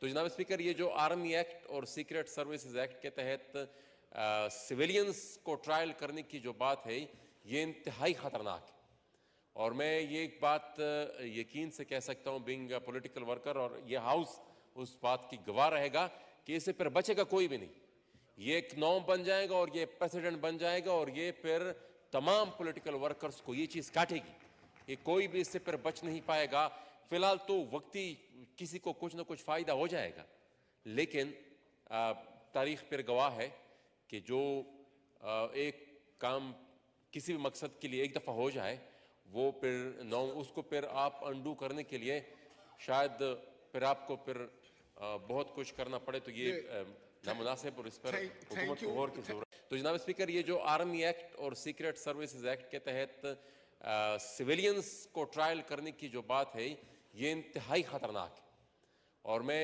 तो जनाब स्पीकर, ये जो आर्मी एक्ट और सीक्रेट सर्विसेज एक्ट के तहत सिविलियंस को ट्रायल करने की जो बात है, ये इंतहाई ख़तरनाक है। और मैं ये एक बात यकीन से कह सकता हूँ, बीइंग पॉलिटिकल वर्कर, और ये हाउस उस बात की गवाह रहेगा कि इससे फिर बचेगा कोई भी नहीं। ये एक नॉर्म बन जाएगा और ये प्रेसिडेंट बन जाएगा, और ये फिर तमाम पॉलिटिकल वर्कर्स को ये चीज़ काटेगी। ये कोई भी इससे फिर बच नहीं पाएगा। फिलहाल तो वक्ती किसी को कुछ ना कुछ फ़ायदा हो जाएगा, लेकिन तारीख पर गवाह है कि जो एक काम किसी भी मकसद के लिए एक दफ़ा हो जाए, वो फिर उसको फिर आप अंडू करने के लिए शायद फिर आपको फिर बहुत कुछ करना पड़े। तो ये नामुनासिब और इस पर हुकूमत को गौर की जरूरत। तो जनाब स्पीकर, ये जो आर्मी एक्ट और सीक्रेट सर्विसेज एक्ट के तहत सिविलियंस को ट्रायल करने की जो बात है, ये इंतहाई ख़तरनाक है। और मैं